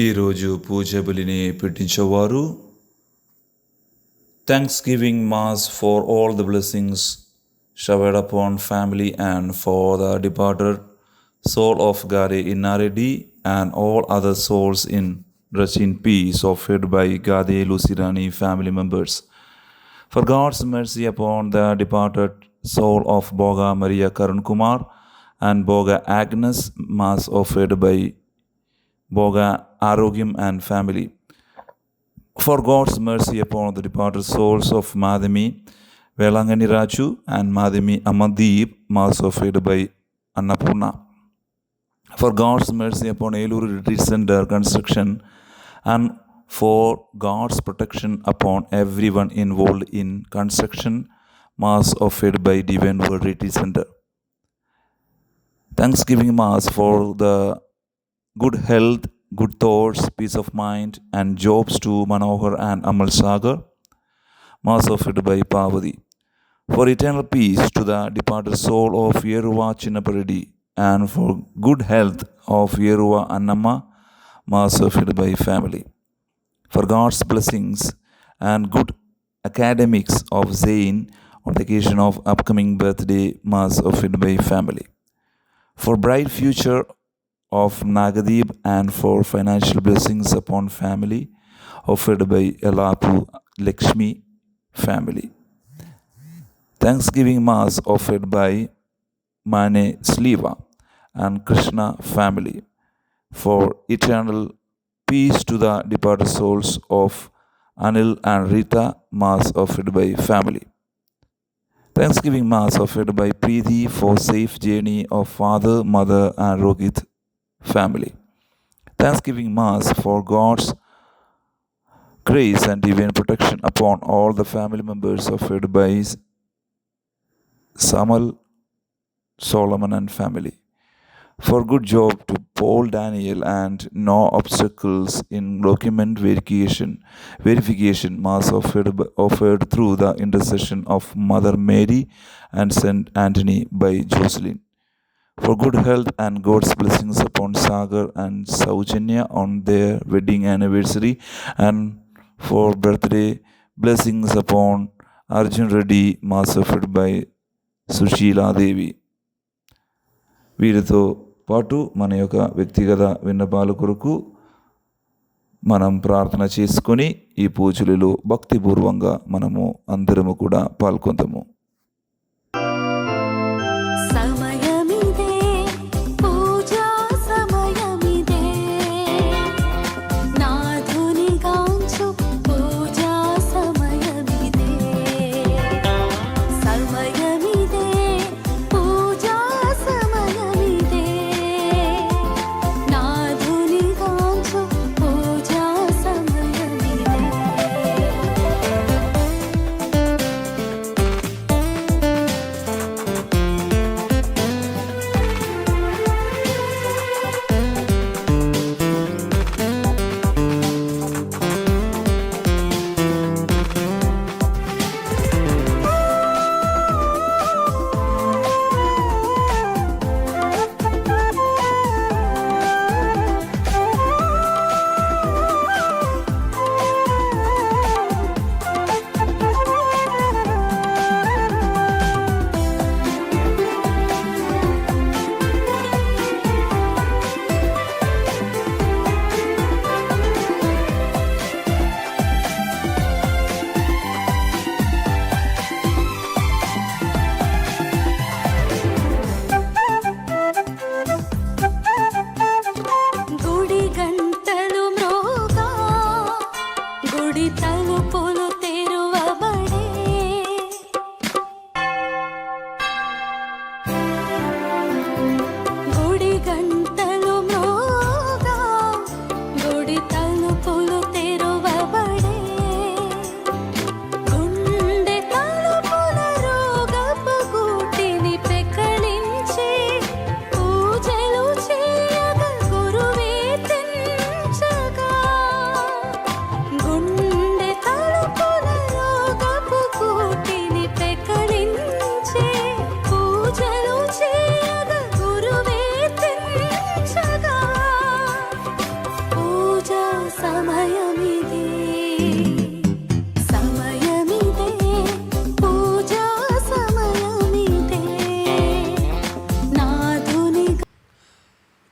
ఈరోజు పూజ బలిని పెట్టించేవారు thanksgiving mass for all the blessings showered upon family and for the departed soul of Gade Innaredi and all other souls in rest in peace offered by Gade Lucirani family members. For God's mercy upon the departed soul of Boga Maria Karun Kumar and Boga Agnes, mass offered by Boga Arogyam and family. For God's mercy upon the departed souls of Madhami Velangani Raju and Madhami Amandeep, mass offered by Annapurna. For God's mercy upon Eluru Retreat Center construction and for God's protection upon everyone involved in construction, mass offered by Divine World Retreat Center. Thanksgiving mass for the good health, good thoughts, peace of mind and jobs to Manohar and Amal Sagar, mass offered by Pavadi. For eternal peace to the departed soul of Yeruva Chinnaparedi and for good health of Yeruva Annamma, mass offered by family. For God's blessings and good academics of Zain on the occasion of upcoming birthday, mass offered by family. For bright future of Nagadeep and for financial blessings upon family, offered by Elapu Lakshmi family. Thanksgiving mass offered by Mane Sliva and Krishna family for eternal peace to the departed souls of Anil and Rita, mass offered by family. Thanksgiving mass offered by Preeti for safe journey of father, mother and Rohit family. Thanksgiving mass for God's grace and divine protection upon all the family members offered by Samal, Solomon and family. For good job to Paul Daniel and no obstacles in document verification mass offered through the intercession of Mother Mary and Saint Anthony by Jocelyn. For good health and God's blessings upon Sagar and Saujanya on their wedding anniversary and for birthday blessings upon Arjun Reddy, mass offered by Sushila Devi. వీరితో పాటు మన యొక్క వ్యక్తిగత విన్నపాల కొరకు మనం ప్రార్థన చేసుకొని ఈ పూజలలో భక్తిపూర్వంగా మనము అందరము కూడా పాల్గొందాము.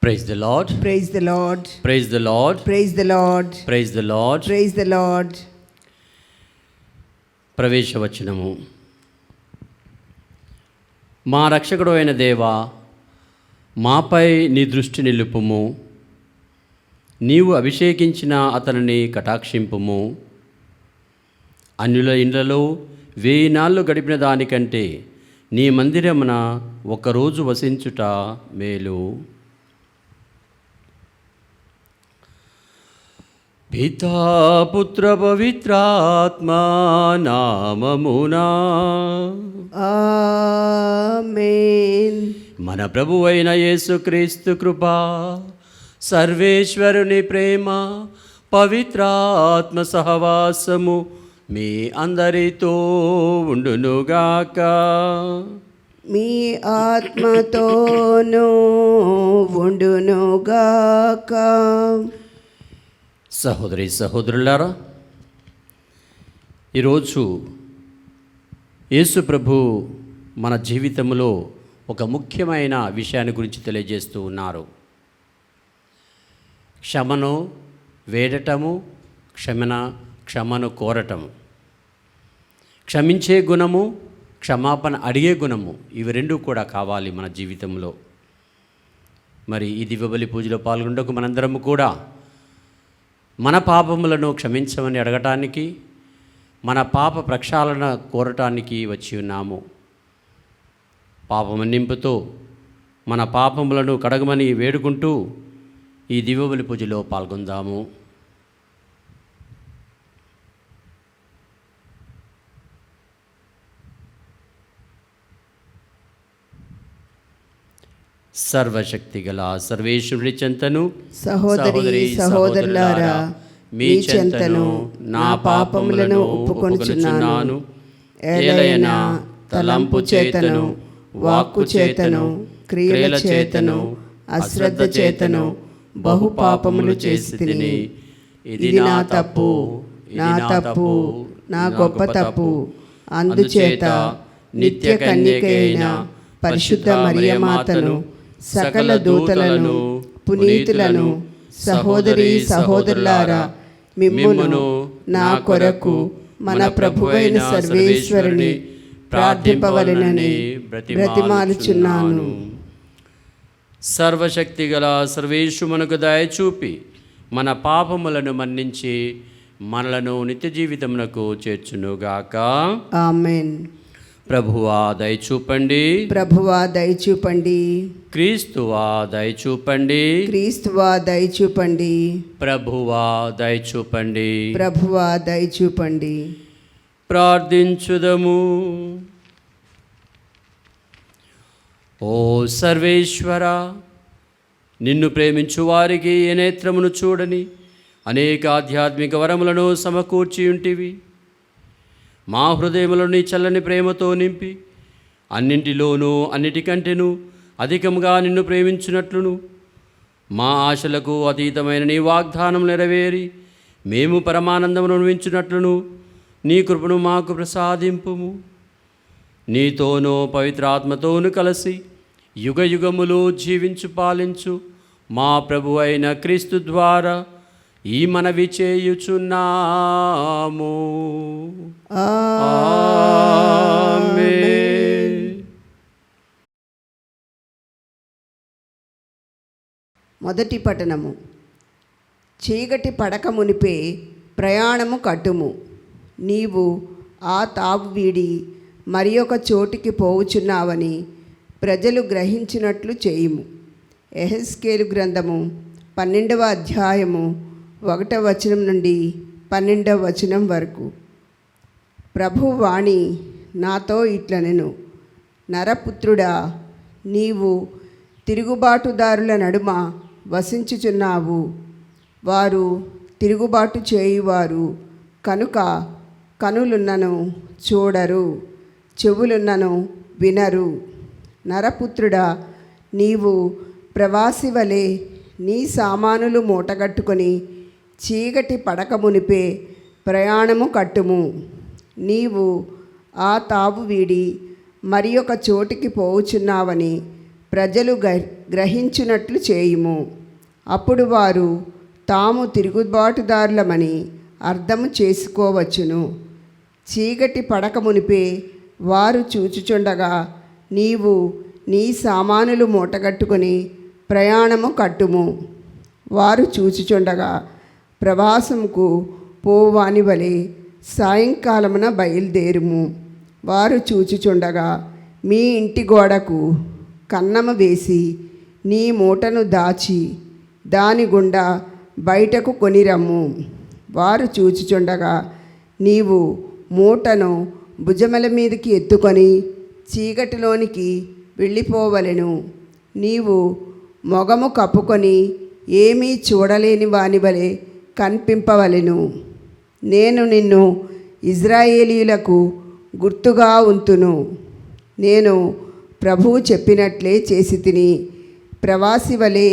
Praise the Lord. Praise the Lord. Praise the Lord. Praise the Lord. Praise the Lord. Praise the Lord. ప్రవేశవచనము. మా రక్షకుడు అయిన దేవా, మాపై నీ దృష్టి నిలుపుము. నీవు అభిషేకించిన అతనిని కటాక్షింపుము. అన్యుల ఇండ్లలో 1000 నాళ్ళు గడిపిన దానికంటే నీ మందిరమున ఒకరోజు వసించుట మేలు. పితా పుత్ర పవిత్రాత్మ నామమునా ఆమేన్. మన ప్రభు అయిన యేసుక్రీస్తు కృప, సర్వేశ్వరుని ప్రేమ, పవిత్రాత్మ సహవాసము మీ అందరితో ఉండునుగాక. మీ ఆత్మతోనూ ఉండునుగాక. సహోదరి సహోదరులారా, ఈరోజు యేసు ప్రభు మన జీవితంలో ఒక ముఖ్యమైన విషయాన్ని గురించి తెలియజేస్తూ ఉన్నారు. క్షమను వేడటము, క్షమను కోరటము. క్షమించే గుణము, క్షమాపణ అడిగే గుణము, ఇవి రెండు కూడా కావాలి మన జీవితంలో. మరి ఈ దివ్యబలి పూజలో పాల్గొంటకు మనందరము కూడా మన పాపములను క్షమించమని అడగటానికి, మన పాప ప్రక్షాళన కోరటానికి వచ్చి ఉన్నాము. పాపమన్నింపుతో మన పాపములను కడగమని వేడుకుంటూ ఈ దివ్యబలి పూజలో పాల్గొందాము. సర్వశక్తి గల సర్వేశ్వరుడి చెంతను, సహోదరి సహోదరులారా, మీ చెంతను నా పాపములను ఒప్పుకొనుచున్నాను. ఏలైనా తలంపు చేతను, వాక్కు చేతను, క్రియల చేతను, అశ్రద్ధ చేతను బహు పాపములు చేసి తిని. ఇది నా తప్పు, నా గొప్ప తప్పు. అందుచేత నిత్య కన్యకైన పరిశుద్ధ మరియమాతను, సకల దూతలను, పునీతులను, సహోదరి సహోదరులారా, మిమ్మును నా కొరకు మన ప్రభువైన సర్వేశ్వరుని ప్రార్థింపవలెనని బ్రతిమాలుచున్నాను. సర్వశక్తి గల సర్వేషు మనకు దయచూపి మన పాపములను మన్నించి మనలను నిత్య జీవితమునకు చేర్చునుగాక. ఆమేన్. ప్రభువా దయచూపండి. ప్రభువా దయచూపండి. క్రీస్తువా దయచూపండి. క్రీస్తువా దయచూపండి. ప్రభువా దయచూపండి. ప్రభువా దయచూపండి. ప్రార్థించుదము. ఓ సర్వేశ్వర, నిన్ను ప్రేమించు వారికి ఏ నేత్రమును చూడని అనేక ఆధ్యాత్మిక వరములను సమకూర్చి ఉంటివి. మా హృదయములను నీ చల్లని ప్రేమతో నింపి అన్నింటిలోనూ అన్నిటికంటేనూ అధికంగా నిన్ను ప్రేమించున్నట్లును, మా ఆశలకు అతీతమైన నీ వాగ్దానం నెరవేరి మేము పరమానందమును అనుభవించున్నట్లును నీ కృపను మాకు ప్రసాదింపుము. నీతోనూ పవిత్రాత్మతోనూ కలిసి యుగ యుగములు జీవించు పాలించు మా ప్రభు అయిన క్రీస్తు ద్వారా ఈ మనవి చేయుచున్నాము. ఆమేన్. మొదటి పఠనము. చీకటి పడక మునిపే ప్రయాణము కట్టుము. నీవు ఆ తావు వీడి మరి ఒక చోటికి పోవుచున్నావని ప్రజలు గ్రహించినట్లు చేయుము. యెహెజ్కేలు గ్రంథము 12వ అధ్యాయము 1వ వచనం నుండి 12వ వచనం వరకు. ప్రభు వాణి నాతో ఇట్లనెను, నరపుత్రుడా, నీవు తిరుగుబాటుదారుల నడుమ వసించుచున్నావు. వారు తిరుగుబాటు చేయువారు కనుక కనులున్నను చూడరు, చెవులున్నను వినరు. నరపుత్రుడా, నీవు ప్రవాసి వలె నీ సామానులు మూటగట్టుకొని చీకటి పడక మునిపే ప్రయాణము కట్టుము. నీవు ఆ తావు వీడి మరి ఒక చోటికి పోవుచున్నావని ప్రజలు గ్రహించున్నట్లు చేయుము. అప్పుడు వారు తాము తిరుగుబాటుదారులమని అర్థము చేసుకోవచ్చును. చీకటి పడక మునిపే వారు చూచుచుండగా నీవు నీ సామానులు మూటగట్టుకొని ప్రయాణము కట్టుము. వారు చూచుచుండగా ప్రవాసముకు పోవాని వలె సాయంకాలమున బయలుదేరుము. వారు చూచుచుండగా మీ ఇంటి గోడకు కన్నము వేసి నీ మూటను దాచి దాని గుండా బయటకు కొనిరమ్ము. వారు చూచుచుండగా నీవు మూటను భుజముల మీదకి ఎత్తుకొని చీకటిలోనికి వెళ్ళిపోవలెను. నీవు మొగము కప్పుకొని ఏమీ చూడలేని వాని వలె కనిపింపవలెను. నేను నిన్ను ఇజ్రాయేలీయులకు గుర్తుగా ఉంతును. నేను ప్రభువు చెప్పినట్లే చేసి తిని ప్రవాసి వలె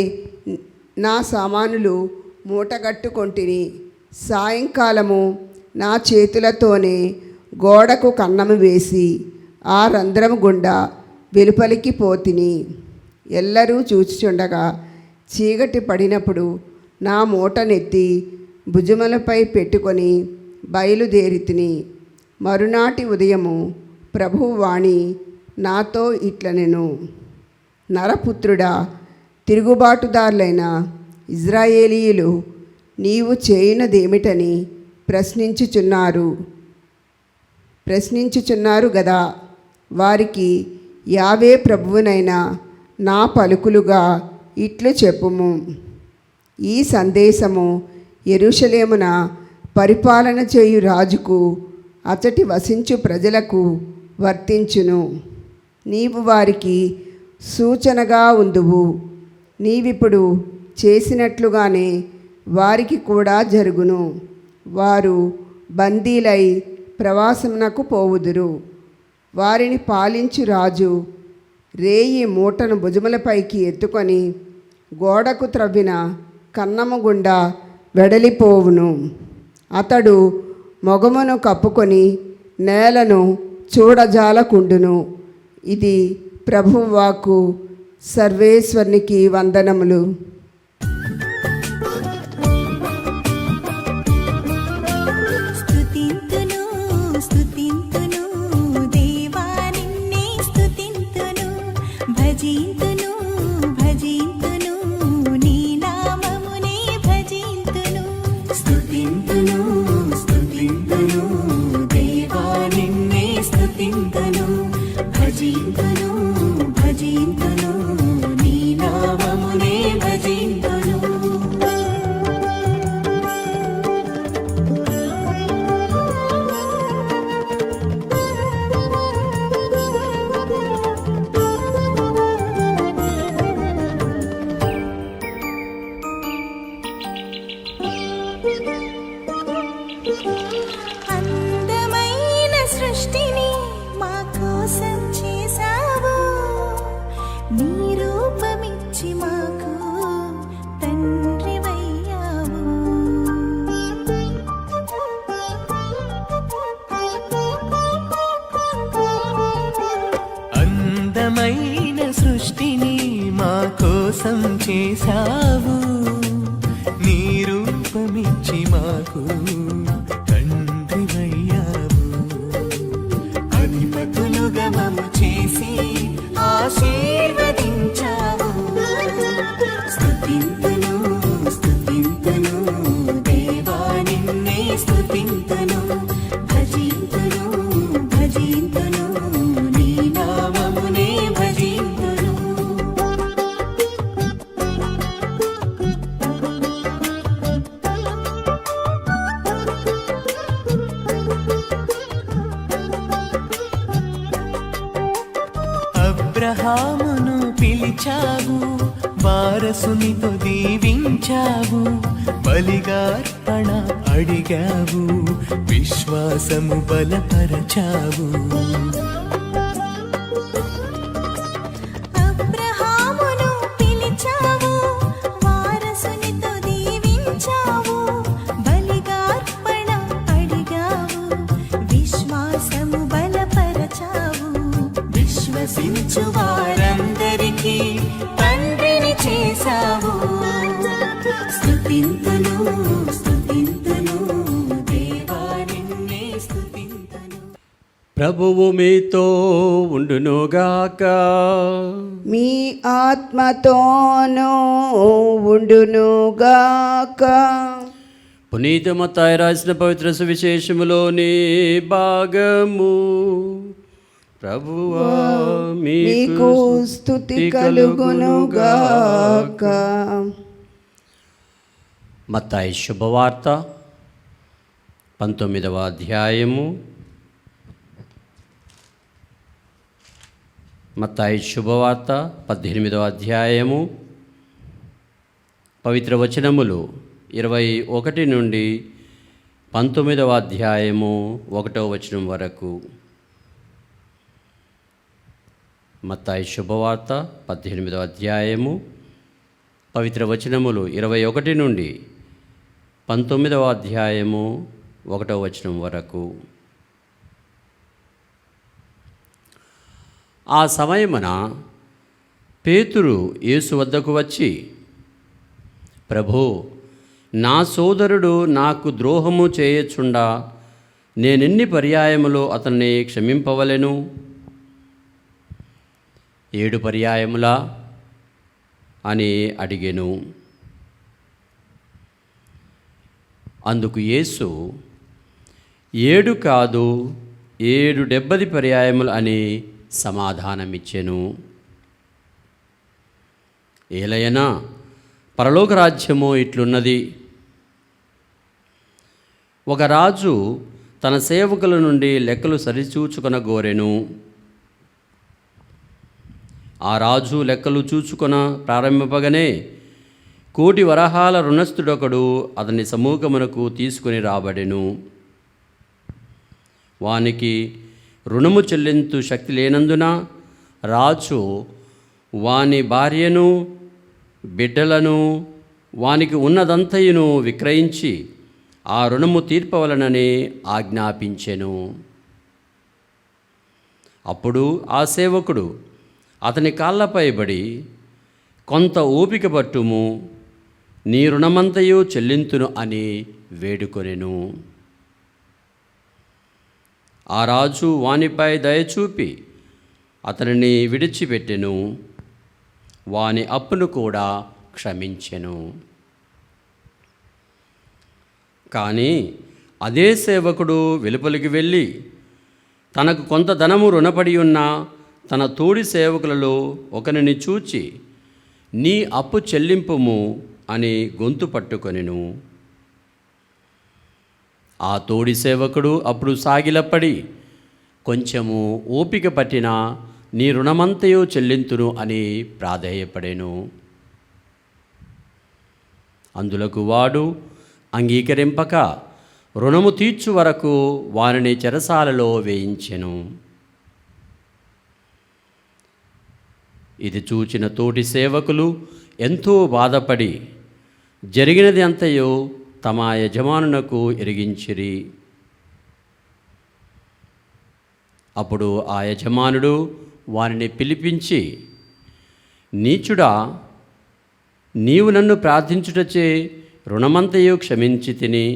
నా సామానులు మూటగట్టుకొంటిని. సాయంకాలము నా చేతులతోనే గోడకు కన్నము వేసి ఆ రంధ్రము గుండా వెలుపలికి పోతిని. ఎల్లరూ చూచుచుండగా చీకటి పడినప్పుడు నా మూటనెత్తి భుజములపై పెట్టుకొని బయలుదేరితిని. మరునాటి ఉదయము ప్రభువు వాణి నాతో ఇట్లనెను, నరపుత్రుడా, తిరుగుబాటుదారులైన ఇజ్రాయేలీయులు నీవు చేయునదేమిటని ప్రశ్నించుచున్నారు గదా. వారికి యావే ప్రభువునైన నా పలుకులుగా ఇట్లు చెప్పుము. ఈ సందేశము యెరూషలేమున పరిపాలన చేయు రాజుకు అచటి వసించు ప్రజలకు వర్తించును. నీవు వారికి సూచనగా ఉందువు. నీవిప్పుడు చేసినట్లుగానే వారికి కూడా జరుగును. వారు బందీలై ప్రవాసమునకు పోవుదురు. వారిని పాలించు రాజు రేయి మూటను భుజములపైకి ఎత్తుకొని గోడకు త్రవ్విన కన్నము గుండా వెడలిపోవును. అతడు మొగమును కప్పుకొని నేలను చూడజాలకుండును. ఇది ప్రభువు వాక్కు. సర్వేశ్వరునికి వందనములు. అందమైన సృష్టిని మా కోసం చేసావు. నీ రూపమిచ్చి మాకు తండ్రివయ్యావు. అందమైన సృష్టిని మా కోసం చేసావు. నీ రూపమిచ్చి మాకు తండ్రివయ్యావు. అధిపతులుగా మమ్ము చేసి ఆశీర్వదించావు. స్తుతింతును స్తుతింతును దేవా నిన్నే స్తుతింతును. భజింతును భజింతును నీ నామమునే భజింతును. అబ్రహామును పిలిచావు, వారసునితో దీవించావు. బలిగార్పణ అడిగావు, విశ్వాసము బలపరచావు. అబ్రహామును పిలిచావు, వారసునితో దీవించావు. బలిగార్పణ అడిగావు, విశ్వాసము బలపరచావు. విశ్వసించు వారందరికీ ప్రభువు మీతో ఉండునుగాక. మీ ఆత్మతోనూ ఉండునుగాక. పునీత మత్తయి రాసిన పవిత్ర సువిశేషములోని భాగము. ప్రభువా మీకు స్తుతి కలుగునుగాక. మత్తయి శుభవార్త 19వ అధ్యాయము. మత్తయి శుభవార్త 18వ అధ్యాయము. పవిత్ర వచనములు 21 నుండి 19వ అధ్యాయము 1వ వచనం వరకు. మత్తయి శుభవార్త 18వ అధ్యాయము. పవిత్ర వచనములు 21 నుండి 19వ అధ్యాయము 1వ వచనం వరకు. ఆ సమయమున పేతురు యేసు వద్దకు వచ్చి, ప్రభూ, నా సోదరుడు నాకు ద్రోహము చేయచుండా నేనెన్ని పర్యాయములో అతన్ని క్షమింపవలెను? 7 పర్యాయములా అని అడిగెను. అందుకు యేసు, 7 కాదు 7 పర్యాయములు అని సమాధానమిచ్చెను. ఏలయనా పరలోక రాజ్యము ఇట్లున్నది. ఒక రాజు తన సేవకుల నుండి లెక్కలు సరిచూచుకొనగోరెను. ఆ రాజు లెక్కలు చూచుకొన ప్రారంభింపగానే 1,000,000 వరహాల రుణస్థుడొకడు అతని సమూహమునకు తీసుకుని రాబడెను. వానికి రుణము చెల్లించు శక్తి లేనందున రాజు వాని భార్యను బిడ్డలను వానికి ఉన్నదంతయును విక్రయించి ఆ రుణము తీర్పవలనని ఆజ్ఞాపించెను. అప్పుడు ఆ సేవకుడు అతని కాళ్ళపై పడి, కొంత ఓపిక పట్టుము, నీ రుణమంతయు చెల్లింతును అని వేడుకొనెను. ఆ రాజు వానిపై దయచూపి అతనిని విడిచిపెట్టెను. వాని అప్పును కూడా క్షమించెను. కానీ అదే సేవకుడు వెలుపలికి వెళ్ళి తనకు కొంత ధనము రుణపడి ఉన్న తన తోడి సేవకులలో ఒకరిని చూచి, నీ అప్పు చెల్లింపుము అని గొంతు పట్టుకొనెను. ఆ తోడి సేవకుడు అప్పుడు సాగిలపడి, కొంచెము ఓపిక పట్టినా నీ రుణమంతయు చెల్లింతును అని ప్రాధేయపడెను. అందులకు వాడు అంగీకరింపక రుణము తీర్చు వరకు వారిని చెరసాలలో వేయించెను. ఇది చూచిన తోటి సేవకులు ఎంతో బాధపడి జరిగినది అంతయో తమ యజమానునకు ఎరిగించిరి. అప్పుడు ఆ యజమానుడు వారిని పిలిపించి, నీచుడా, నీవు నన్ను ప్రార్థించుటచే రుణమంతయు క్షమించి తిని,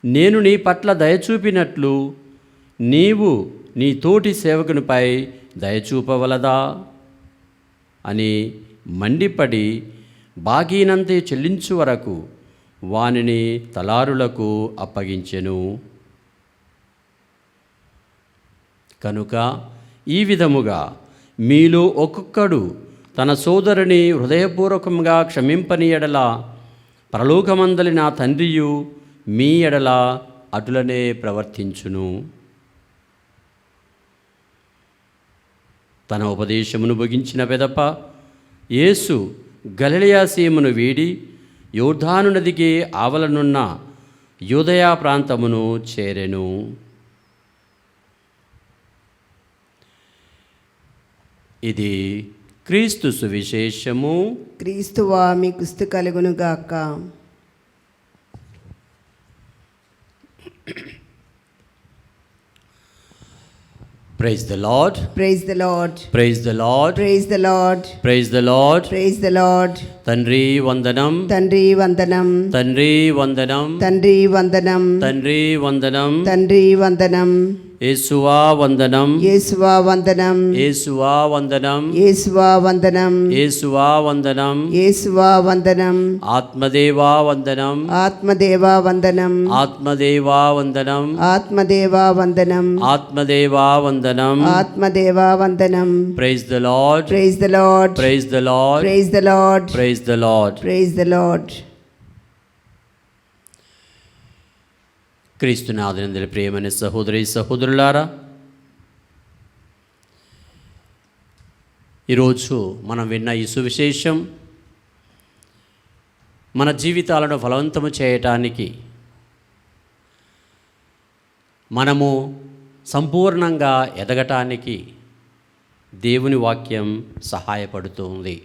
నేను నీ పట్ల దయచూపినట్లు నీవు నీ తోటి సేవకునిపై దయచూపవలదా అని మండిపడి బాకీనంతే చెల్లించు వరకు వానిని తలారులకు అప్పగించెను. కనుక ఈ విధముగా మీలో ఒక్కొక్కడు తన సోదరుని హృదయపూర్వకంగా క్షమింపని ఎడల పరలోకమందలి నా తండ్రియు మీ ఎడల అటులనే ప్రవర్తించును. తన ఉపదేశమును ముగించిన పిదప యేసు గలిలయ సీమను వీడి యోర్దాను నదికి ఆవలనున్న యూదయ ప్రాంతమును చేరెను. ఇది క్రీస్తు సువిశేషము. క్రీస్తువా మీకు స్తుతి కలుగునుగాక. Praise the lord, praise the lord, praise the lord, praise the lord, praise the lord. Praise the Lord. తండ్రి వందనం, తండ్రి వందనం, తండ్రి వందనం, తండ్రి వందనం, తండ్రి వందనం, తండ్రి వందనం, యేసువా వందనం, యేసువా వందనం, యేసువా వందనం, యేసువా వందనం, యేసువా వందనం, యేసువా వందనం, ఆత్మదేవా వందనం, ఆత్మదేవా వందనం, ఆత్మదేవా వందనం, ఆత్మదేవా వందనం, ఆత్మదేవా వందనం. ఆత్మదేవా వందనం. Praise the lord, praise the lord, praise the lord, praise the lord, praise the lord. Praise the lord. క్రీస్తునాథునందలి ప్రియమైన సహోదరి సహోదరులారా, ఈరోజు మనం విన్న ఈ సువిశేషం మన జీవితాలను ఫలవంతము చేయటానికి, మనము సంపూర్ణంగా ఎదగటానికి దేవుని వాక్యం సహాయపడుతుంది.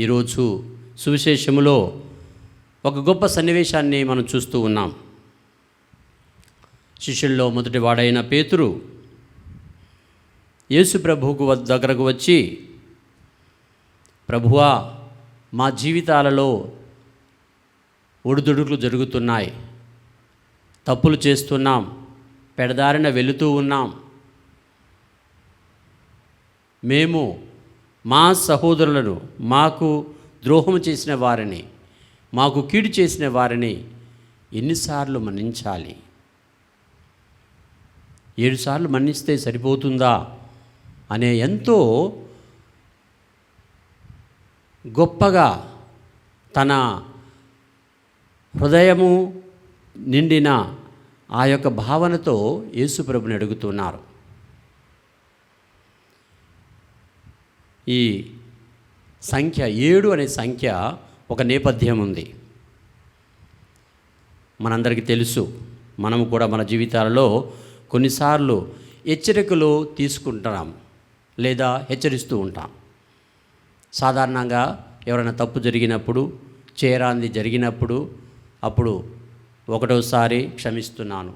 ఈరోజు సువిశేషములో ఒక గొప్ప సన్నివేశాన్ని మనం చూస్తూ ఉన్నాం. శిష్యుల్లో మొదటి వాడైన పేతురు యేసు ప్రభువుకు దగ్గరకు వచ్చి, ప్రభువా, మా జీవితాలలో ఒడిదుడుకులు జరుగుతున్నాయి, తప్పులు చేస్తున్నాం, పెడదారిన వెళుతూ ఉన్నాం, మేము మా సహోదరులను, మాకు ద్రోహం చేసిన వారిని, మాకు కీడు చేసిన వారిని ఎన్నిసార్లు మన్నించాలి? 7 సార్లు మన్నిస్తే సరిపోతుందా అనే ఎంతో గొప్పగా తన హృదయము నిండిన ఆ యొక్క భావనతో యేసుప్రభుని అడుగుతున్నారు. ఈ సంఖ్య 7 అనే సంఖ్య ఒక నేపథ్యం ఉంది. మనందరికీ తెలుసు, మనము కూడా మన జీవితాలలో కొన్నిసార్లు హెచ్చరికలు తీసుకుంటాం లేదా హెచ్చరిస్తూ ఉంటాం. సాధారణంగా ఎవరైనా తప్పు జరిగినప్పుడు, చేరాంది జరిగినప్పుడు, అప్పుడు 1వసారి క్షమిస్తున్నాను,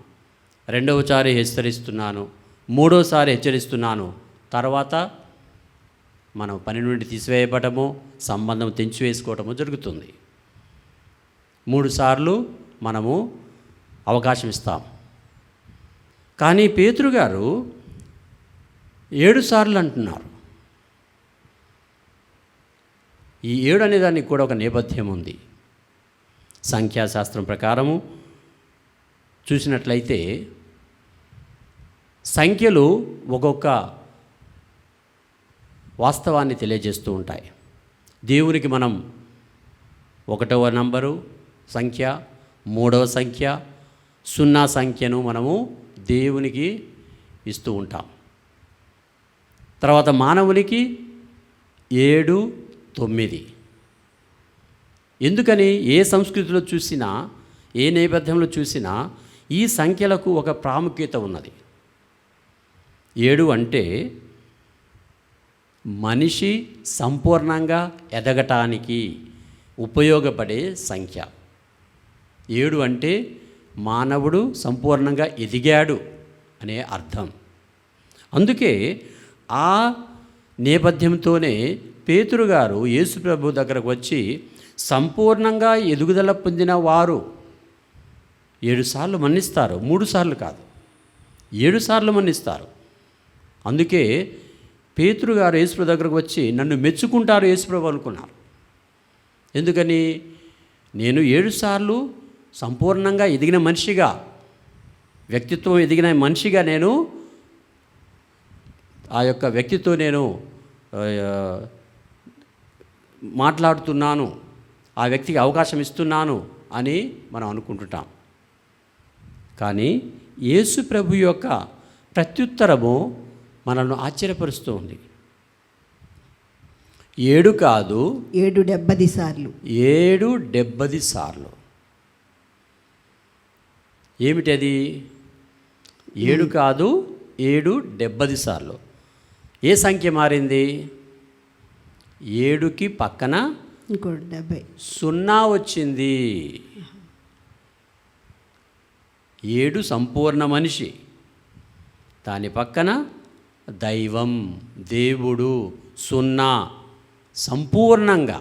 2వసారి హెచ్చరిస్తున్నాను, 3వసారి హెచ్చరిస్తున్నాను, తర్వాత మనం పని నుండి తీసివేయబడము, సంబంధం తెంచివేసుకోవటము జరుగుతుంది. 3 సార్లు మనము అవకాశం ఇస్తాం. కానీ పేతురు గారు 7 సార్లు అంటున్నారు. ఈ 7 అనే దానికి కూడా ఒక నేపథ్యం ఉంది. సంఖ్యాశాస్త్రం ప్రకారము చూసినట్లయితే సంఖ్యలు ఒక్కొక్క వాస్తవాన్ని తెలియజేస్తూ ఉంటాయి. దేవునికి మనం 1వ నంబరు సంఖ్య, 3వ సంఖ్య, 0 సంఖ్యను మనము దేవునికి ఇస్తూ ఉంటాం. తర్వాత మానవునికి 7, 9. ఎందుకని ఏ సంస్కృతిలో చూసినా, ఏ నేపథ్యంలో చూసినా ఈ సంఖ్యలకు ఒక ప్రాముఖ్యత ఉన్నది. 7 అంటే మనిషి సంపూర్ణంగా ఎదగటానికి ఉపయోగపడే సంఖ్య. 7 అంటే మానవుడు సంపూర్ణంగా ఎదిగాడు అనే అర్థం. అందుకే ఆ నేపథ్యంతోనే పేతురు గారు యేసుప్రభు దగ్గరకు వచ్చి, సంపూర్ణంగా ఎదుగుదల పొందిన వారు 7 సార్లు మన్నిస్తారు, 3 సార్లు కాదు, 7 సార్లు మన్నిస్తారు. అందుకే పేతురు గారు యేసుప్రభు దగ్గరకు వచ్చి, నన్ను మెచ్చుకుంటారు యేసుప్రభు అనుకున్నారు. ఎందుకని? నేను 7 సార్లు సంపూర్ణంగా ఎదిగిన మనిషిగా, వ్యక్తిత్వం ఎదిగిన మనిషిగా నేను ఆ యొక్క వ్యక్తితో నేను మాట్లాడుతున్నాను, ఆ వ్యక్తికి అవకాశం ఇస్తున్నాను అని మనం అనుకుంటుంటాం. కానీ యేసు ప్రభు యొక్క ప్రత్యుత్తరము మనల్ని ఆశ్చర్యపరుస్తూ ఉంది. 7 కాదు, 70 సార్లు. 70 సార్లు. ఏమిటది? 7 కాదు, 70 సార్లు. ఏ సంఖ్య మారింది? 7కి పక్కన ఇంకోటి 70 0 వచ్చింది. 7 సంపూర్ణ మనిషి, దాని పక్కన దైవం, దేవుడు 0. సంపూర్ణంగా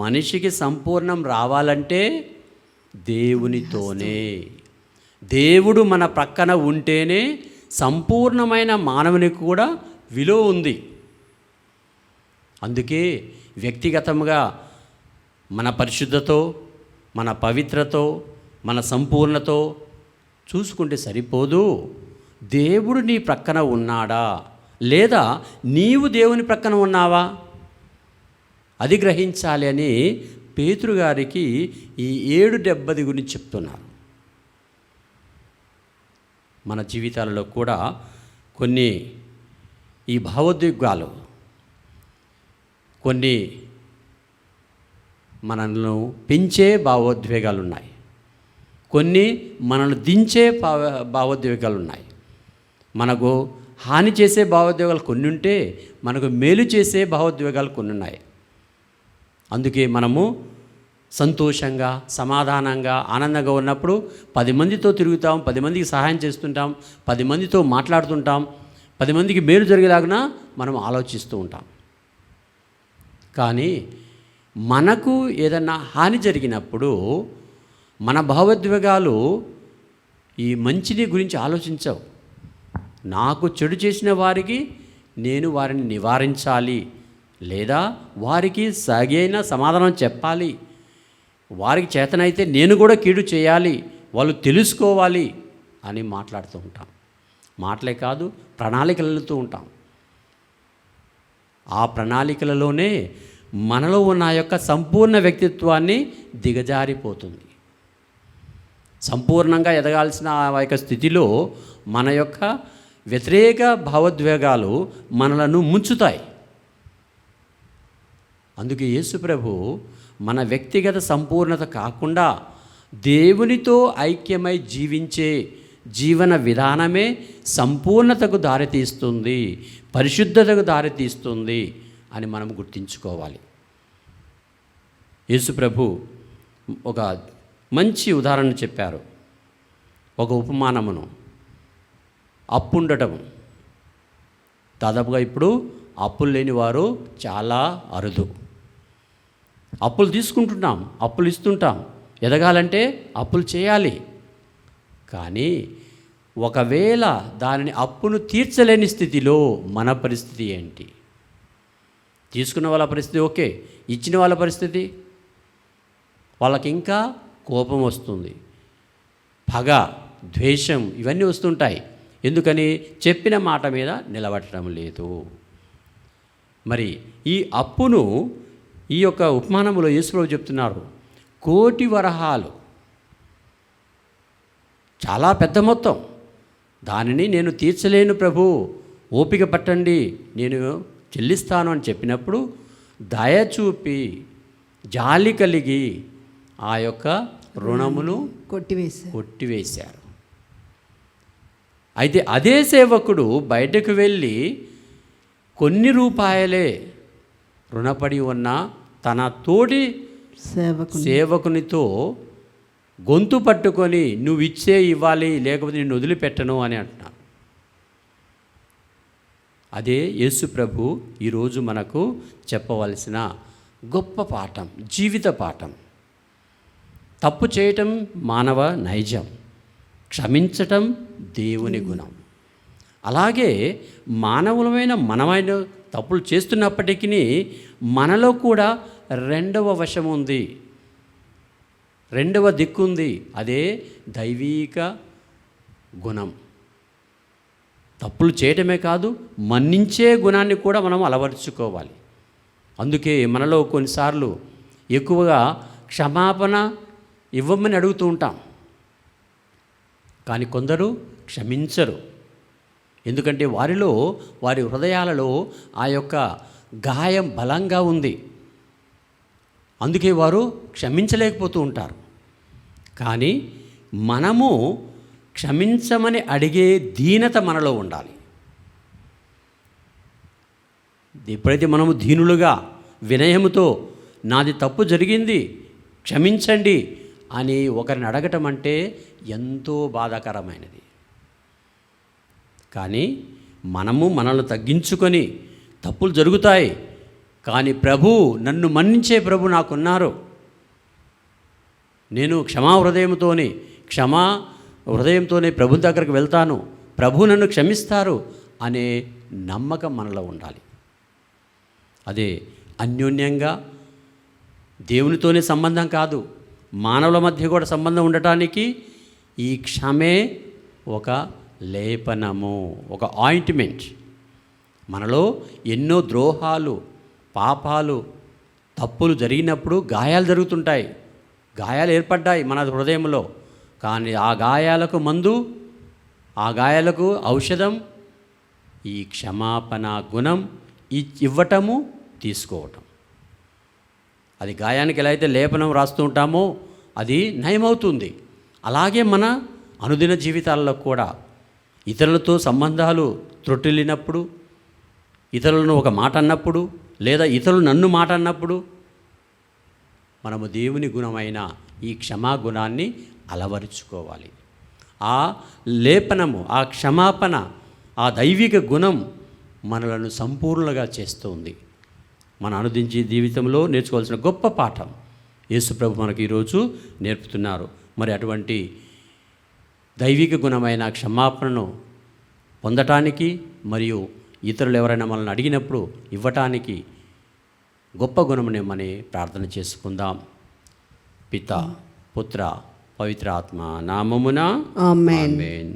మనిషికి సంపూర్ణం రావాలంటే దేవునితోనే. దేవుడు మన ప్రక్కన ఉంటేనే సంపూర్ణమైన మానవునికి కూడా విలువ ఉంది. అందుకే వ్యక్తిగతంగా మన పరిశుద్ధతో, మన పవిత్రతో, మన సంపూర్ణతో చూసుకుంటే సరిపోదు. దేవుడు నీ ప్రక్కన ఉన్నాడా, లేదా నీవు దేవుని ప్రక్కన ఉన్నావా, అది గ్రహించాలి అని పేతురు గారికి ఈ 7:70 గురించి చెప్తున్నారు. మన జీవితాలలో కూడా కొన్ని ఈ భావోద్వేగాలు, కొన్ని మనల్ని పెంచే భావోద్వేగాలు ఉన్నాయి, కొన్ని మనల్ని దించే భావోద్వేగాలు ఉన్నాయి. మనకు హాని చేసే భావోద్వేగాలు కొన్ని ఉంటే, మనకు మేలు చేసే భావోద్వేగాలు కొన్ని ఉన్నాయి. అందుకే మనము సంతోషంగా, సమాధానంగా, ఆనందంగా ఉన్నప్పుడు 10 మందితో తిరుగుతాం, 10 మందికి సహాయం చేస్తుంటాం, 10 మందితో మాట్లాడుతుంటాం, 10 మందికి మేలు జరిగేలాగా మనం ఆలోచిస్తూ ఉంటాం. కానీ మనకు ఏదన్నా హాని జరిగినప్పుడు మన భావోద్వేగాలు ఈ మంచిని గురించి ఆలోచించవు. నాకు చెడు చేసిన వారికి నేను వారిని నివారించాలి, లేదా వారికి సరైన సమాధానం చెప్పాలి, వారికి చేతనైతే నేను కూడా కీడు చేయాలి, వాళ్ళు తెలుసుకోవాలి అని మాట్లాడుతూ ఉంటాం. మాటలే కాదు, ప్రణాళికలు వెళ్తూ ఉంటాం. ఆ ప్రణాళికలలోనే మనలో ఉన్న యొక్క సంపూర్ణ వ్యక్తిత్వాన్ని దిగజారిపోతుంది. సంపూర్ణంగా ఎదగాల్సిన ఆ యొక్క స్థితిలో మన యొక్క వ్యతిరేక భావోద్వేగాలు మనలను ముంచుతాయి. అందుకే యేసు ప్రభు మన వ్యక్తిగత సంపూర్ణత కాకుండా దేవునితో ఐక్యమై జీవించే జీవన విధానమే సంపూర్ణతకు దారితీస్తుంది, పరిశుద్ధతకు దారితీస్తుంది అని మనం గుర్తుంచుకోవాలి. యేసు ప్రభు ఒక మంచి ఉదాహరణ చెప్పారు, ఒక ఉపమానమును. అప్పుండటం, దాదాపుగా ఇప్పుడు అప్పులు లేని వారు చాలా అరుదు. అప్పులు తీసుకుంటున్నాం, అప్పులు ఇస్తుంటాం, ఎదగాలంటే అప్పులు చేయాలి. కానీ ఒకవేళ దానిని అప్పును తీర్చలేని స్థితిలో మన పరిస్థితి ఏంటి? తీసుకున్న వాళ్ళ పరిస్థితి ఓకే, ఇచ్చిన వాళ్ళ పరిస్థితి, వాళ్ళకి ఇంకా కోపం వస్తుంది, పగ, ద్వేషం ఇవన్నీ వస్తుంటాయి. ఎందుకని? చెప్పిన మాట మీద నిలబడటం లేదు. మరి ఈ అప్పును ఈ యొక్క ఉపమానంలో యేసుప్రభు చెప్తున్నారు, 1,000,000 వరహాలు, చాలా పెద్ద మొత్తం, దానిని నేను తీర్చలేను ప్రభు, ఓపిక పట్టండి, నేను చెల్లిస్తాను అని చెప్పినప్పుడు దయ చూపి జాలి కలిగి ఆ యొక్క రుణమును కొట్టివేశారు. అయితే అదే సేవకుడు బయటకు వెళ్ళి కొన్ని రూపాయలే రుణపడి ఉన్న తన తోటి సేవకునితో గొంతు పట్టుకొని నువ్వు ఇవ్వాలి, లేకపోతే నిన్ను వదిలిపెట్టను అని అంటున్నాను. అదే యేసు ప్రభు ఈరోజు మనకు చెప్పవలసిన గొప్ప పాఠం, జీవిత పాఠం. తప్పు చేయటం మానవ నైజం, క్షమించటం దేవుని గుణం. అలాగే మానవులమైన మనమైన తప్పులు చేస్తున్నప్పటికీ మనలో కూడా రెండవ వశం ఉంది, రెండవ దిక్కుంది, అదే దైవీక గుణం. తప్పులు చేయటమే కాదు, మన్నించే గుణాన్ని కూడా మనం అలవర్చుకోవాలి. అందుకే మనలో కొన్నిసార్లు ఎక్కువగా క్షమాపణ ఇవ్వమని అడుగుతూ ఉంటాం, కానీ కొందరు క్షమించరు. ఎందుకంటే వారి హృదయాలలో ఆ యొక్క గాయం బలంగా ఉంది, అందుకే వారు క్షమించలేకపోతూ ఉంటారు. కానీ మనము క్షమించమని అడిగే దీనత మనలో ఉండాలి. ఎప్పుడైతే మనము దీనులుగా వినయముతో నాది తప్పు జరిగింది క్షమించండి అని ఒకరిని అడగటం అంటే ఎంతో బాధాకరమైనది. కానీ మనము మనల్ని తగ్గించుకొని, తప్పులు జరుగుతాయి కానీ నన్ను మన్నించే ప్రభు నాకున్నారు, నేను క్షమా హృదయంతోనే ప్రభు దగ్గరికి వెళ్తాను, ప్రభు నన్ను క్షమిస్తారు అనే నమ్మకం మనలో ఉండాలి. అదే అన్యోన్యంగా దేవునితోనే సంబంధం కాదు, మానవుల మధ్య కూడా సంబంధం ఉండటానికి ఈ క్షమే ఒక లేపనము, ఒక ఆయింట్మెంట్. మనలో ఎన్నో ద్రోహాలు, పాపాలు, తప్పులు జరిగినప్పుడు గాయాలు జరుగుతుంటాయి, గాయాలు ఏర్పడ్డాయి మన హృదయంలో. కానీ ఆ గాయాలకు మందు, ఆ గాయాలకు ఔషధం ఈ క్షమాపణ గుణం ఇవ్వటము, తీసుకోవటం. అది గాయానికి ఎలా అయితే లేపనం రాస్తూ ఉంటామో అది నయమవుతుంది. అలాగే మన అనుదిన జీవితాల్లో కూడా ఇతరులతో సంబంధాలు త్రొట్టిల్లినప్పుడు, ఇతరులను ఒక మాట అన్నప్పుడు, లేదా ఇతరులు నన్ను మాట అన్నప్పుడు మనము దేవుని గుణమైన ఈ క్షమాగుణాన్ని అలవరుచుకోవాలి. ఆ లేపనము, ఆ క్షమాపణ, ఆ దైవిక గుణం మనలను సంపూర్ణంగా చేస్తుంది. మన అనుదించే జీవితంలో నేర్చుకోవాల్సిన గొప్ప పాఠం యేసుప్రభు మనకు ఈరోజు నేర్పుతున్నారు. మరి అటువంటి దైవిక గుణమైన క్షమాపణను పొందటానికి మరియు ఇతరులు ఎవరైనా మనల్ని అడిగినప్పుడు ఇవ్వటానికి గొప్ప గుణమునేమని ప్రార్థన చేసుకుందాం. పిత, పుత్ర, పవిత్ర ఆత్మ నామమున ఆమేన్. ఆమేన్.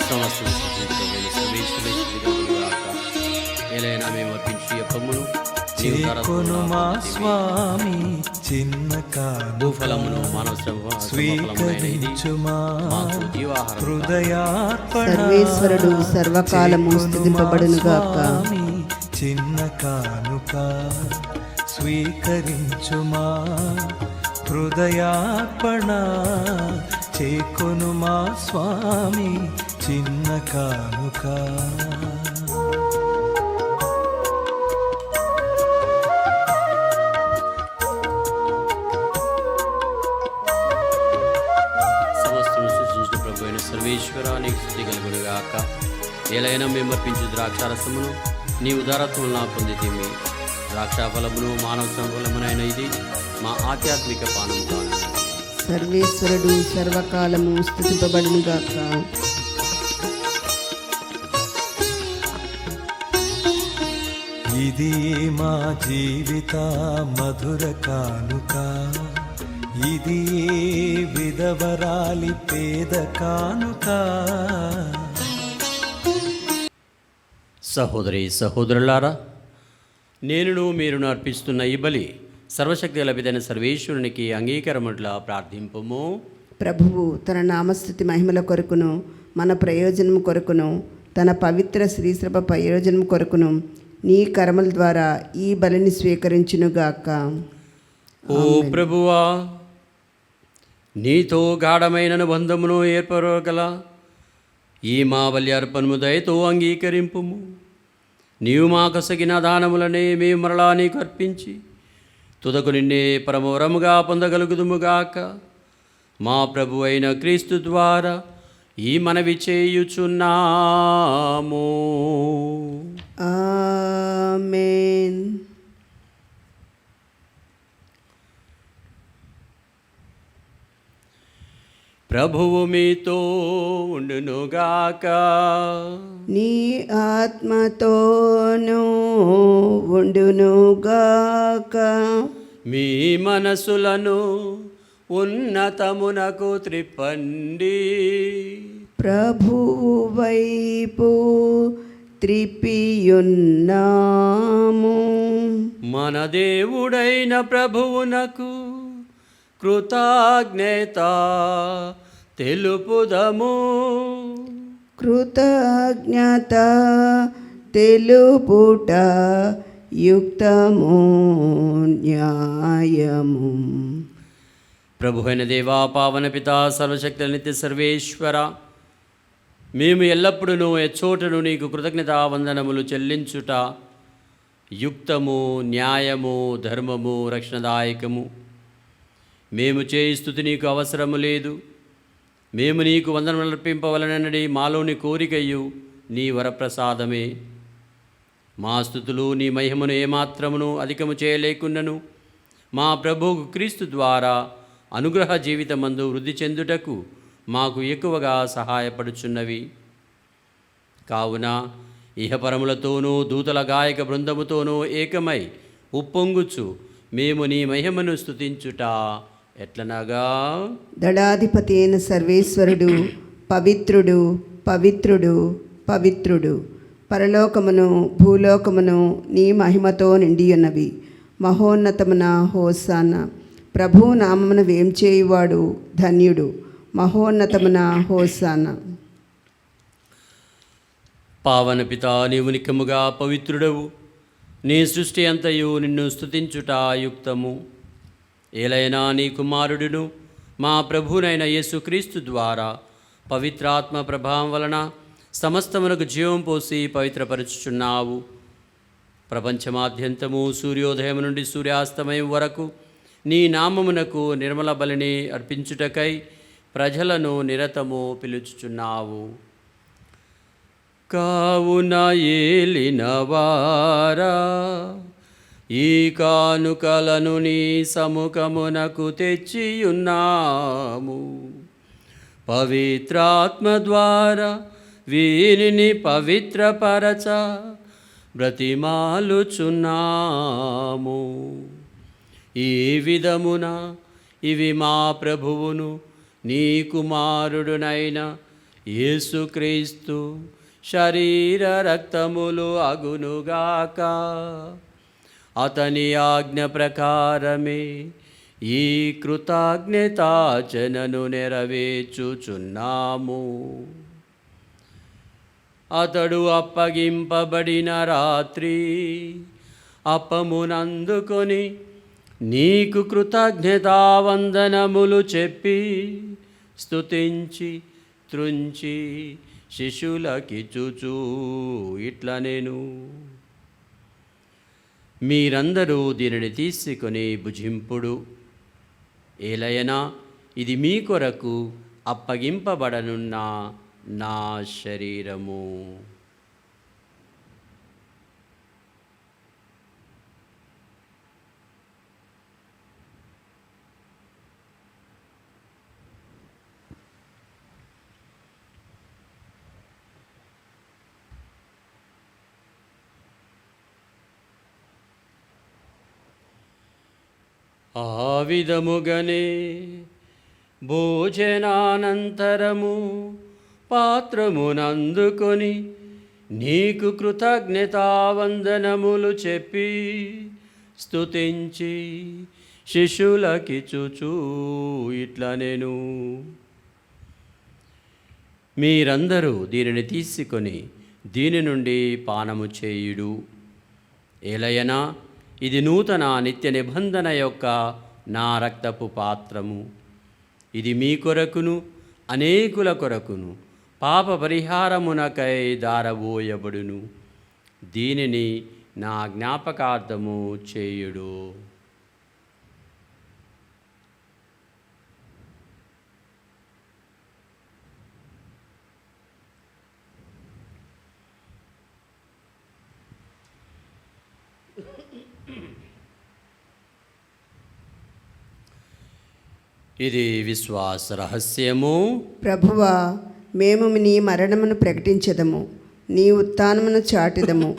సమస్తము సృజించబడిన సర్వేశ్వరునిగాక. ఏలైనా మేము అర్పించు అప్పమును చేకొను మా స్వామి చిన్న భూఫలమును మానవ స్వీకరించుమా జీవాహారం హృదయార్పణ సర్వేశ్వరుడు సర్వకాలము స్తుతింపబడునుగాక. స్వామి చిన్న కానుక స్వీకరించుమా హృదయార్పణ చేకొను మా స్వామి చిన్న కానుక. సమస్తము సృష్టించిన ప్రభు అయిన సర్వేశ్వర నీకు స్తుతి కలుగునుగాక. ఏలైనా మేము అర్పించు ద్రాక్షారసమును నీ ఉదారత్వం పొందితిమి. ద్రాక్షాఫలమును మానవ సంఫలమునైన ఇది మా ఆధ్యాత్మిక పానం కాను. సర్వేశ్వరుడు సర్వకాలము స్తుతింపబడునుగాక. ఇది మా జీవిత మధుర కానుక, ఇది విధవరాలి పేద కానుక. సహోదరి సహోదరులారా, నేనును మీరును అర్పిస్తున్న ఈ బలి సర్వశక్తి లభితైన సర్వేశ్వరునికి అంగీకారముట్లా ప్రార్థింపుము. ప్రభువు తన నామస్తుతి మహిమల కొరకును మన ప్రయోజనం కొరకును తన పవిత్ర శ్రీసభ ప్రయోజనం కొరకును నీ కర్మల ద్వారా ఈ బలిని స్వీకరించునుగాక. ఓ ప్రభువా, నీతో గాఢమైన బంధమును ఏర్పరగల ఈ మా బలి అర్పణము దయతో అంగీకరింపుము. నీవు మాకసగిన దానములనే మేము మరలా నీకు అర్పించి తుదకు నిన్నే పరమవరముగా పొందగలుగుదుముగాక. మా ప్రభు అయిన క్రీస్తు ద్వారా ఈ మనవి చేయుచున్నాము. ఆమేన్. ప్రభువు మీతో ఉండునుగాక. నీ ఆత్మతోనూ ఉండునుగాక. మీ మనసులను ఉన్నతమునకు త్రిప్పండి. ప్రభువు వైపు త్రిప్పియున్నాము. మన దేవుడైన ప్రభువునకు కృతజ్ఞత తెలుపుదము. కృతజ్ఞత తెలుపుట యుక్తము న్యాయము. ప్రభు అయిన దేవా, పావన పిత, సర్వశక్తి నిత్య సర్వేశ్వర, మేము ఎల్లప్పుడూ ఎచ్చోటను నీకు కృతజ్ఞతా వందనములు చెల్లించుట యుక్తము, న్యాయము, ధర్మము, రక్షణదాయకము. మేము చేయి స్తుతి నీకు అవసరము లేదు. మేము నీకు వందనములు అర్పింపవలనని మాలోని కోరికయు నీ వరప్రసాదమే. మా స్తుతులు నీ మహిమను ఏమాత్రమును అధికము చేయలేకున్నను మా ప్రభువు క్రీస్తు ద్వారా అనుగ్రహ జీవితమందు వృద్ధి చెందుటకు మాకు ఎక్కువగా సహాయపడుచున్నవి. కావున ఇహపరములతోనూ దూతల గాయక బృందముతోనూ ఏకమై ఉప్పొంగుచు మేము నీ మహిమను స్తుతించుట ఎట్లనగా, దళాధిపతి అయిన సర్వేశ్వరుడు పవిత్రుడు, పవిత్రుడు, పవిత్రుడు. పరలోకమును భూలోకమును నీ మహిమతో నిండియున్నవి. మహోన్నతమున హోసానా. ప్రభువు నామమున వేంచేయువాడు ధన్యుడు. మహోన్నతమున హోసానా. పావన పితా, నీవు నిక్కముగా పవిత్రుడవు. నీ సృష్టి అంతయు నిన్ను స్తుతించుట యుక్తము. ఏలైనా నీ కుమారుడును మా ప్రభువునైన యేసుక్రీస్తు ద్వారా పవిత్రాత్మ ప్రభావం వలన సమస్తమునకు జీవం పోసి పవిత్రపరచుచున్నావు. ప్రపంచమాద్యంతము సూర్యోదయం నుండి సూర్యాస్తమయం వరకు నీ నామమునకు నిర్మల బలిని అర్పించుటకై ప్రజలను నిరతము పిలుచుచున్నావు. కావున ఏలినవారా, ఈ కానుకలను నీ సముఖమునకు తెచ్చియున్నాము. పవిత్రాత్మ ద్వారా వీరిని పవిత్రపరచ బ్రతిమాలుచున్నాము. ఈ విధమున ఇవి మా ప్రభువును నీ కుమారుడునైన యేసుక్రీస్తు శరీర రక్తములు అగునుగాక. అతని ఆజ్ఞ ప్రకారమే ఈ కృతజ్ఞతాచనను నెరవేర్చుచున్నాము. అతడు అప్పగింపబడిన రాత్రి అప్పమునందుకొని నీకు కృతజ్ఞతావందనములు చెప్పి స్తుతించి త్రుంచి శిష్యులకిచ్చుచూ ఇట్లా నేను, మీరందరూ దీనిని తీసుకొని భుజింపుడు. ఏలయనా ఇది మీ కొరకు అప్పగింపబడనున్న నా శరీరము. ఆ విధముగనే భోజనానంతరము పాత్రమునందుకొని నీకు కృతజ్ఞతావందనములు చెప్పి స్తుతించి శిష్యులకిచ్చుచూ ఇట్లా నేను, మీరందరూ దీనిని తీసుకొని దీని నుండి పానము చేయుడు. ఏలయనా ఇది నూతన నిత్య నిబంధన యొక్క నా రక్తపు పాత్రము. ఇది మీ కొరకును అనేకుల కొరకును పాప పరిహారమునకై దారబోయబడును. దీనిని నా జ్ఞాపకార్థము చేయుడు. ఇది విశ్వాస రహస్యము. ప్రభువా, మేము నీ మరణమును ప్రకటించదము, నీ ఉత్థానమును చాటిదము.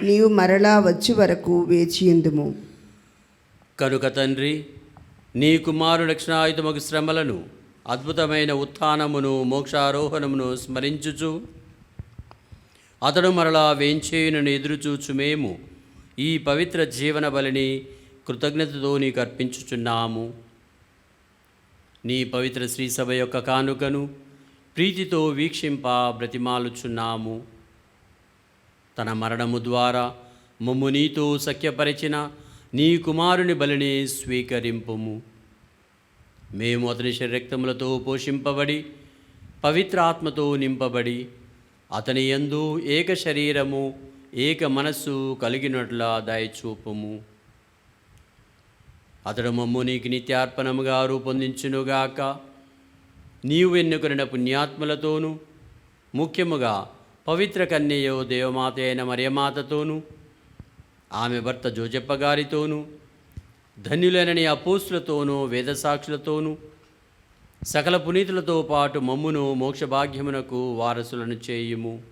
నీవు మరలా వచ్చి వరకు వేచియుందుము. కనుక తండ్రి, నీ కుమారు రక్షణాయుధముకు శ్రమలను, అద్భుతమైన ఉత్థానమును, మోక్షారోహణమును స్మరించుచు అతడు మరలా వేంచేయునని ఎదురుచూచు మేము ఈ పవిత్ర జీవన బలిని కృతజ్ఞతతో నీకు అర్పించుచున్నాము. నీ పవిత్ర శ్రీసభ యొక్క కానుకను ప్రీతితో వీక్షింప బ్రతిమాలుచున్నాము. తన మరణము ద్వారా మమ్ము నీతో సఖ్యపరిచిన నీ కుమారుని బలిని స్వీకరింపుము. మేము అతని శరీరక్తములతో పోషింపబడి పవిత్ర ఆత్మతో నింపబడి అతని యందు ఏక శరీరము ఏక మనస్సు కలిగినట్ల దయచూపుము. అతడు మమ్ము నీకు నిత్యార్పణముగా రూపొందించునుగాక. నీవు ఎన్నుకొనిన పుణ్యాత్మలతోనూ ముఖ్యముగా పవిత్ర కన్యయో దేవమాత అయిన మరియమాతతోనూ ఆమె భర్త జోజప్ప గారితోనూ ధన్యులైన నీ అపోస్తులతోనూ వేదసాక్షులతోనూ సకల పునీతులతో పాటు మమ్మును మోక్షభాగ్యమునకు వారసులను చేయుము.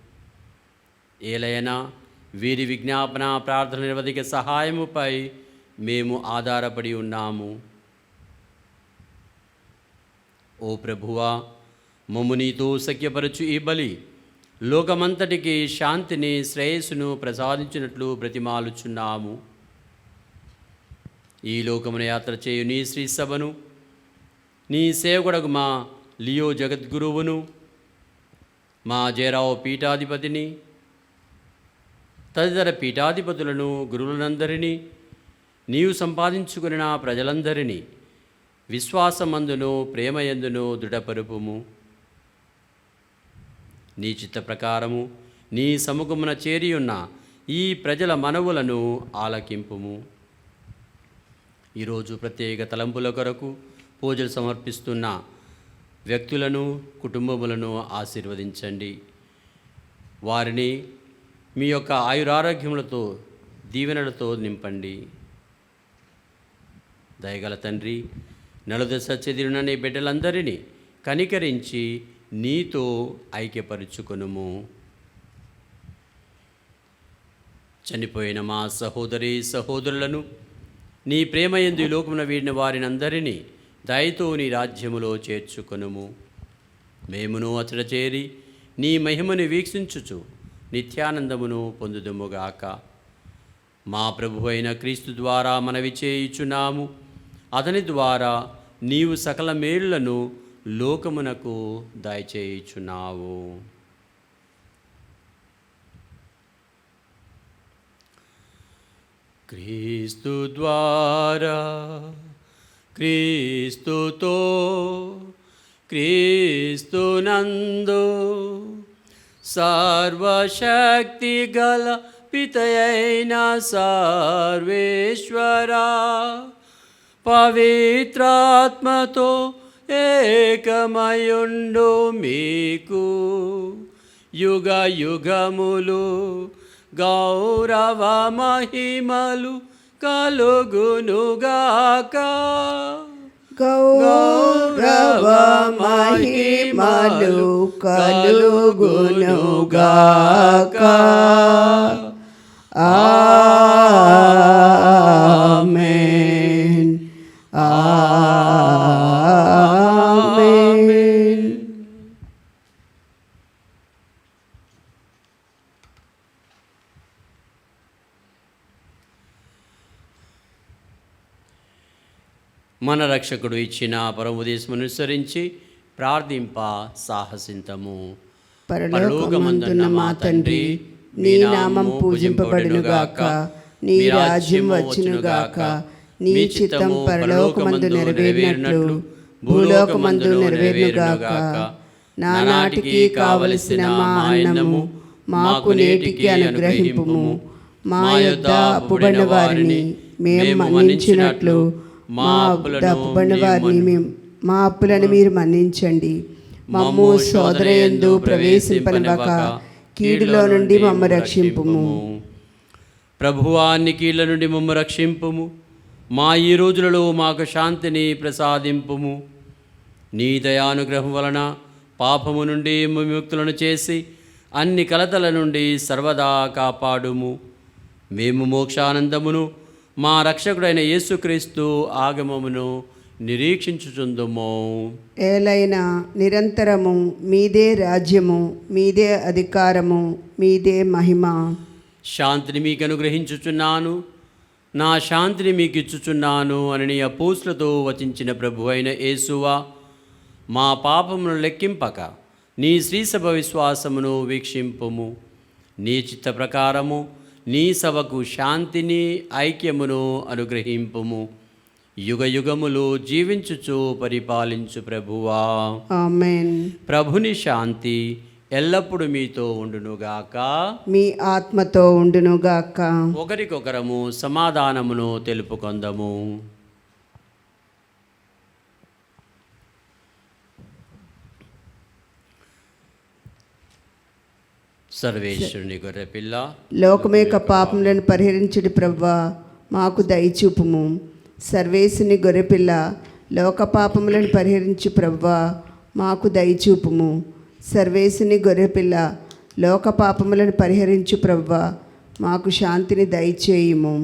ఏలయనా వీరి విజ్ఞాపన ప్రార్థన నిరవధిక సహాయముపై మేము ఆధారపడి ఉన్నాము. ఓ ప్రభువా, మమ్ము నీతో సఖ్యపరచు ఈ బలి లోకమంతటికి శాంతిని శ్రేయస్సును ప్రసాదించినట్లు బ్రతిమాలుచున్నాము. ఈ లోకమున యాత్ర చేయు నీ శ్రీ సభను, నీ సేవకుడకు మా లియో జగద్గురువును, మా జయరావు పీఠాధిపతిని, తదితర పీఠాధిపతులను, గురువులందరినీ, నీవు సంపాదించుకున్న ప్రజలందరినీ విశ్వాసమందును ప్రేమయందును దృఢపరుపుము. నీ చిత్త ప్రకారము నీ సముఖమున చేరియున్న ఈ ప్రజల మనవులను ఆలకింపుము. ఈరోజు ప్రత్యేక తలంపుల కొరకు పూజలు సమర్పిస్తున్న వ్యక్తులను, కుటుంబములను ఆశీర్వదించండి. వారిని మీ యొక్క ఆయురారోగ్యములతో దీవెనలతో నింపండి. దయగల తండ్రి, నలుదశ చెదిరిన నీ బిడ్డలందరినీ కనికరించి నీతో ఐక్యపరుచుకొనుము. చనిపోయిన మా సహోదరి సహోదరులను నీ ప్రేమయందు ఈ లోకమున వీడిన వారినందరినీ దయతో నీ రాజ్యములో చేర్చుకొనుము. మేమును అతడ చేరి నీ మహిమను వీక్షించుచు నిత్యానందమును పొందుదుముగాక. మా ప్రభువైన క్రీస్తు ద్వారా మనవి చేయుచున్నాము. అతని ద్వారా నీవు సకల మేలులను లోకమునకు దయచేయుచున్నావు. క్రీస్తు ద్వారా, క్రీస్తుతో, క్రీస్తునందు సర్వశక్తి గల పితయైన సర్వేశ్వరా, పవిత్రాత్మతో ఏకమయుండు మీకు యుగ యుగములు గౌరవ మహిమలు కలుగునుగాక. గౌరవ మహిమలు కలుగునుగాక. ఆమేన్. ఆమేన్. మన రక్షకుడు ఇచ్చిన పరమోపదేశమును అనుసరించి ప్రార్థింప సాహసింతము. పరలోకమందున్న మా తండ్రి, నీ నామం పూజింపబడునుగాక. నీ రాజ్యం వచ్చునుగాక. నీ చిత్తం పరలోకమందు నెరవేరినట్లు భూలోకమందు నెరవేరునుగాక. నానాటికి కావలసిన మా అన్నము మాకు నేటికి అనుగ్రహింపుము. మా యొద్ద అప్పుబడిన వారిని మేము మన్నించినట్లు మా అప్పులను మీరు మన్నించండి. మమ్ము సోదరయందు ప్రవేశింపనివ్వక కీడులో నుండి మమ్మ రక్షింపుము. ప్రభువా, అన్ని కీళ్ల నుండి మమ్మ రక్షింపుము. మా ఈ రోజులలో మాకు శాంతిని ప్రసాదింపుము. నీ దయానుగ్రహం వలన పాపము నుండి విముక్తులను చేసి అన్ని కలతల నుండి సర్వదా కాపాడుము. మేము మోక్షానందమును మా రక్షకుడైన యేసుక్రీస్తు ఆగమమును నిరీక్షించుచుందుము. ఏలైనా నిరంతరము మీదే రాజ్యము, మీదే అధికారము, మీదే మహిమ. శాంతిని మీకు అనుగ్రహించుచున్నాను, నా శాంతిని మీకు ఇచ్చుచున్నాను అని నీ అపోస్తులతో వచించిన ప్రభు అయిన యేసువా, మా పాపమును లెక్కింపక నీ శ్రీసభ విశ్వాసమును వీక్షింపుము. నీ చిత్త ప్రకారము నీ సభకు శాంతిని ఐక్యమును అనుగ్రహింపుము. యుగ యుగములు జీవించుచు పరిపాలించు ప్రభువా. ఆమేన్. ప్రభుని శాంతి ఎల్లప్పుడూ మీతో ఉండునుగాక. మీ ఆత్మతో ఉండునుగాక. ఒకరికొకరము సమాధానమును తెలుపుకొందము. సర్వేశ్వరుని గొర్రెపిల్ల, లోకం యొక్క పాపములను పరిహరించుడి ప్రభువా, మాకు దయచూపుము. సర్వేశుని గొర్రెపిల్ల, లోక పాపములను పరిహరించు ప్రభువా, మాకు దయచూపుము. సర్వేశుని గొర్రెపిల్ల, లోక పాపములను పరిహరించు ప్రభువా, మాకు శాంతిని దయచేయుము.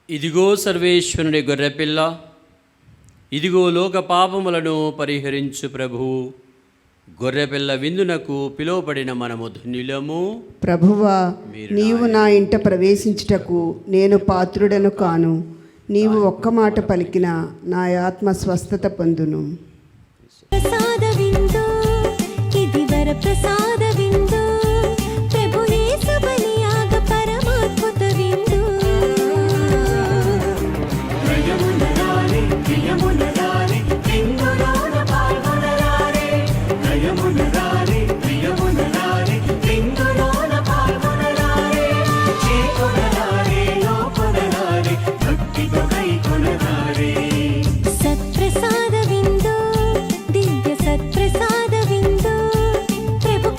ఇదిగో సర్వేశ్వరుని గొర్రెపిల్ల, ఇదిగో లోక పాపములను పరిహరించు ప్రభు. గొర్రెపిల్ల విందునకు పిలువబడిన మనము ధన్యులము. ప్రభువా, నీవు నా ఇంట ప్రవేశించుటకు నేను పాత్రుడను కాను. నీవు ఒక్క మాట పలికిన నా ఆత్మ స్వస్థత పొందును. ప్రసాద విందు, ఇది వర ప్రసాద విందు, ప్రభు యేసు బలియాగ పరమాద్భుత విందు. సత్ప్రసాద విందు, దివ్య సత్ప్రసాద విందు, ప్రభు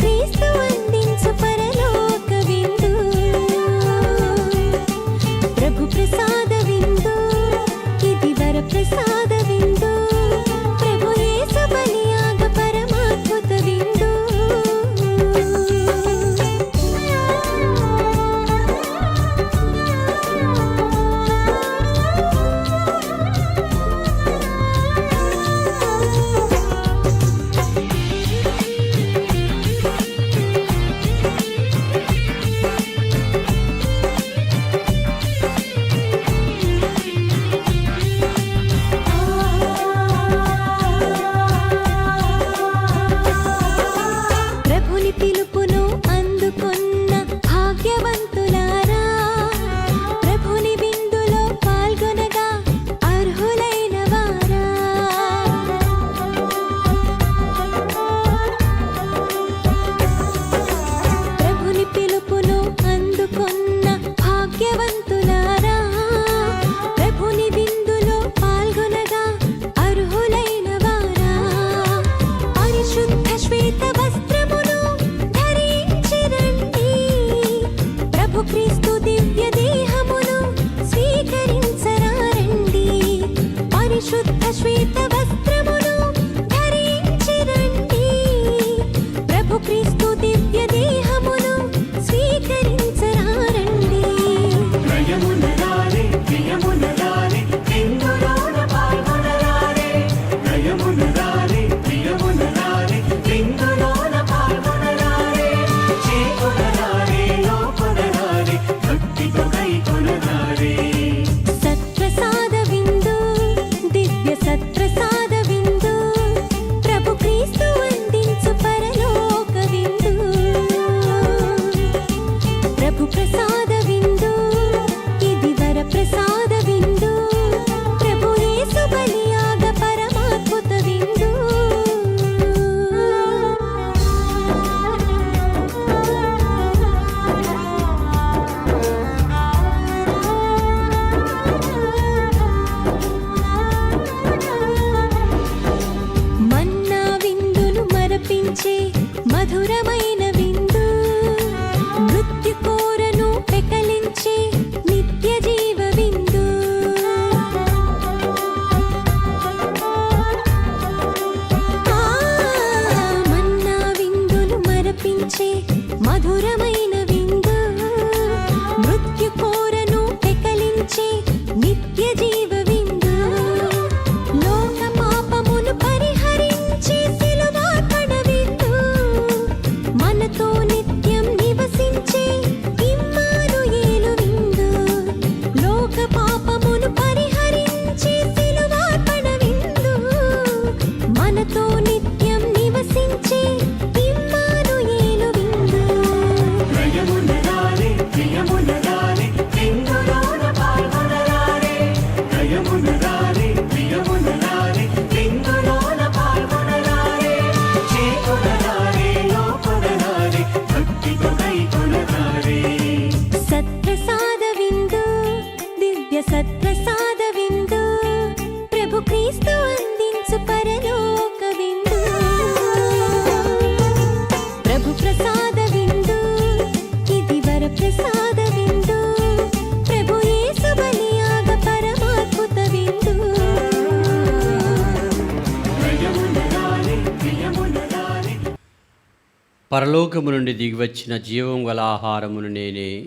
పరలోకము నుండి దిగివచ్చిన జీవం గల ఆహారమును నేనే.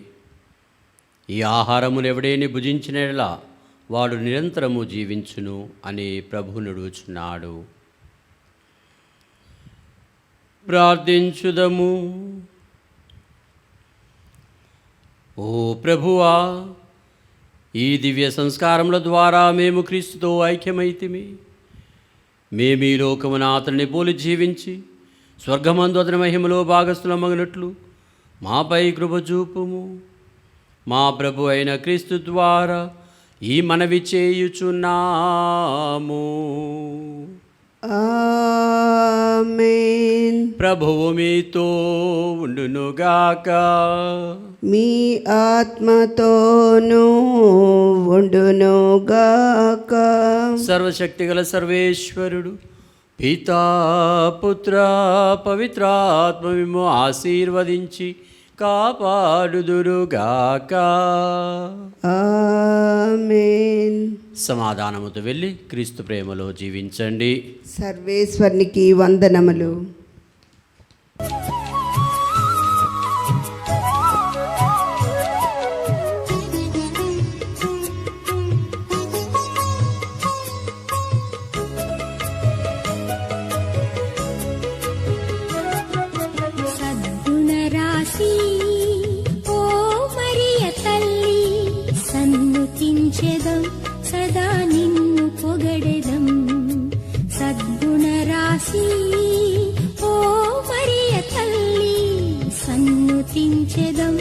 ఈ ఆహారమును ఎవడేని భుజించినలా వాడు నిరంతరము జీవించును అని ప్రభువు నుడుచున్నాడు. ప్రార్థించుదము. ఓ ప్రభువా, ఈ దివ్య సంస్కారముల ద్వారా మేము క్రీస్తుతో ఐక్యమైతిమి. మేము ఈ లోకమున అతన్ని పోలి జీవించి స్వర్గమందు అతని మహిమలో భాగస్థులమగినట్లు మాపై కృప చూపుము. మా ప్రభు అయిన క్రీస్తు ద్వారా ఈ మనవి చేయుచున్నాము. ఆమేన్. ప్రభువు మీతో ఉండునుగాక. మీ ఆత్మతోనూ ఉండునుగాక. సర్వశక్తిగల సర్వేశ్వరుడు పితా పుత్ర పవిత్రాత్మ మిమ్ము ఆశీర్వదించి కాపాడుదురుగాక. ఆమేన్. సమాధానముతో వెళ్ళి క్రీస్తు ప్రేమలో జీవించండి. సర్వేశ్వరునికి వందనములు. సద్గుణరాశి ఓ మరియ తల్లి, సన్నుతించెదం సదా నిన్ను పొగడెదం. సద్గుణరాశి ఓ మరియ తల్లి, సన్నుతించెదం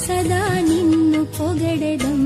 సదా నిన్ను పొగడెదం.